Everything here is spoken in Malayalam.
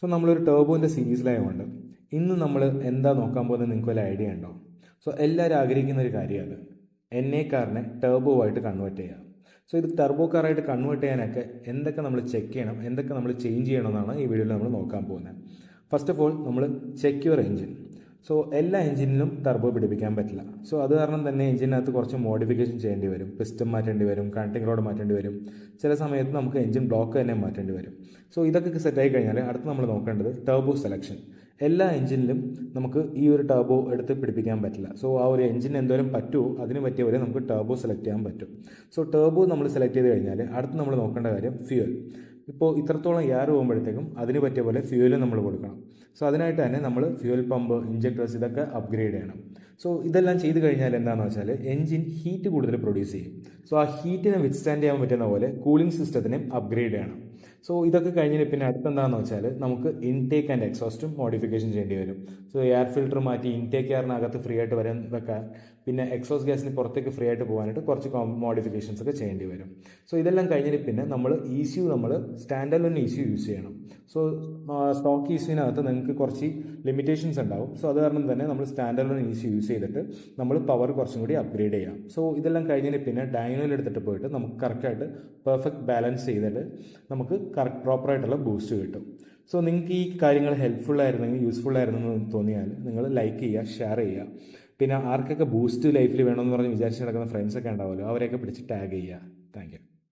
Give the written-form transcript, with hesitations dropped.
സോ നമ്മളൊരു ടർബോൻ്റെ സീരീസിലായതുകൊണ്ട് ഇന്ന് നമ്മൾ എന്താ നോക്കാൻ പോകുന്നത് നിങ്ങൾക്ക് വല്ല ഐഡിയ ഉണ്ടോ? സോ എല്ലാവരും ആഗ്രഹിക്കുന്ന ഒരു കാര്യമാണ് എൻ എ കാറിനെ ടർബോ ആയിട്ട് കൺവേർട്ട് ചെയ്യുക. സോ ഇത് ടർബോ കാറായിട്ട് കൺവേർട്ട് ചെയ്യാനൊക്കെ എന്തൊക്കെ നമ്മൾ ചെക്ക് ചെയ്യണം, എന്തൊക്കെ നമ്മൾ ചേഞ്ച് ചെയ്യണമെന്നാണ് ഈ വീഡിയോയിൽ നമ്മൾ നോക്കാൻ പോകുന്നത്. ഫസ്റ്റ് ഓഫ് ഓൾ നമ്മൾ ചെക്ക് യുവർ എഞ്ചിൻ. സോ എല്ലാ എഞ്ചിനിലും ടർബോ പിടിപ്പിക്കാൻ പറ്റില്ല. സോ അത് കാരണം തന്നെ എഞ്ചിനകത്ത് കുറച്ച് മോഡിഫിക്കേഷൻ ചെയ്യേണ്ടി വരും. പിസ്റ്റം മാറ്റേണ്ടി വരും, കണക്റ്റിംഗ് റോഡ് മാറ്റേണ്ടി വരും. ചില സമയത്ത് നമുക്ക് എഞ്ചിൻ ബ്ലോക്ക് തന്നെ മാറ്റേണ്ടി വരും. സോ ഇതൊക്കെ സെറ്റായി കഴിഞ്ഞാൽ അടുത്ത് നമ്മൾ നോക്കേണ്ടത് ടർബോ സെലക്ഷൻ. എല്ലാ എഞ്ചിനിലും നമുക്ക് ഈ ഒരു ടർബോ എടുത്ത് പിടിപ്പിക്കാൻ പറ്റില്ല. സോ ആ ഒരു എഞ്ചിന് എന്തോരം പറ്റുമോ അതിന് പറ്റിയ പോലെ നമുക്ക് ടർബോ സെലക്ട് ചെയ്യാൻ പറ്റും. സോ ടർബോ നമ്മൾ സെലക്ട് ചെയ്ത് കഴിഞ്ഞാൽ അടുത്ത് നമ്മൾ നോക്കേണ്ട കാര്യം ഫ്യൂവൽ. ഇപ്പോൾ ഇത്രത്തോളം എയർ പോകുമ്പോഴത്തേക്കും അതിന് പറ്റിയ പോലെ ഫ്യൂവലും നമ്മൾ കൊടുക്കണം. സോ അതിനായിട്ട് തന്നെ നമ്മൾ ഫ്യൂവൽ പമ്പ്, ഇഞ്ചക്ടേഴ്സ് ഇതൊക്കെ അപ്ഗ്രേഡ് ചെയ്യണം. സോ ഇതെല്ലാം ചെയ്ത് കഴിഞ്ഞാൽ എന്താണെന്ന് വെച്ചാൽ എഞ്ചിൻ ഹീറ്റ് കൂടുതൽ പ്രൊഡ്യൂസ് ചെയ്യും. സോ ആ ഹീറ്റിനെ വിത്ത്സ്റ്റാൻഡ് ചെയ്യാൻ പറ്റുന്ന പോലെ കൂളിംഗ് സിസ്റ്റത്തിനെ അപ്ഗ്രേഡ് ചെയ്യണം. സോ ഇതൊക്കെ കഴിഞ്ഞിട്ട് പിന്നെ അടുത്തെന്താണെന്ന് വെച്ചാൽ നമുക്ക് ഇൻടേക്ക് ആൻഡ് എക്സോസ്റ്റും മോഡിഫിക്കേഷൻ ചെയ്യേണ്ടി വരും. സോ എയർ ഫിൽറ്റർ മാറ്റി ഇൻടേക്ക് എയറിനകത്ത് ഫ്രീ ആയിട്ട് വെക്കാൻ, പിന്നെ എക്സോസ് ഗ്യാസിന് പുറത്തേക്ക് ഫ്രീ ആയിട്ട് പോകാനായിട്ട് കുറച്ച് മോഡിഫിക്കേഷൻസ് ഒക്കെ ചെയ്യേണ്ടി വരും. സോ ഇതെല്ലാം കഴിഞ്ഞിട്ട് പിന്നെ നമ്മൾ ECU നമ്മൾ സ്റ്റാൻഡ് അലോൺ ECU യൂസ് ചെയ്യണം. സോ സ്റ്റോക്ക് ECUവിനകത്ത് നിങ്ങൾക്ക് കുറച്ച് ലിമിറ്റേഷൻസ് ഉണ്ടാവും. സോ അത് കാരണം തന്നെ നമ്മൾ സ്റ്റാൻഡ് അലോൺ ECU യൂസ് ചെയ്തിട്ട് നമ്മൾ പവർ കുറച്ചും കൂടി അപ്ഗ്രേഡ് ചെയ്യാം. സോ ഇതെല്ലാം കഴിഞ്ഞിട്ട് പിന്നെ ഡൈനോയിൽ എടുത്തിട്ട് പോയിട്ട് നമുക്ക് കറക്റ്റായിട്ട് പെർഫെക്റ്റ് ബാലൻസ് ചെയ്തിട്ട് നമുക്ക് പ്രോപ്പറായിട്ടുള്ള ബൂസ്റ്റ് കിട്ടും. സോ നിങ്ങൾക്ക് ഈ കാര്യങ്ങൾ ഹെൽപ്ഫുൾ ആയിരുന്നെങ്കിൽ, യൂസ്ഫുൾ ആയിരുന്നെന്ന് തോന്നിയാൽ നിങ്ങൾ ലൈക്ക് ചെയ്യുക, ഷെയർ ചെയ്യുക. പിന്നെ ആർക്കൊക്കെ ബൂസ്റ്റ് ലൈഫിൽ വേണമെന്ന് പറഞ്ഞ് വിചാരിച്ച് നടക്കുന്ന ഫ്രണ്ട്സൊക്കെ ഉണ്ടാവുമല്ലോ, അവരെയൊക്കെ പിടിച്ച് ടാഗ് ചെയ്യുക. Thank you.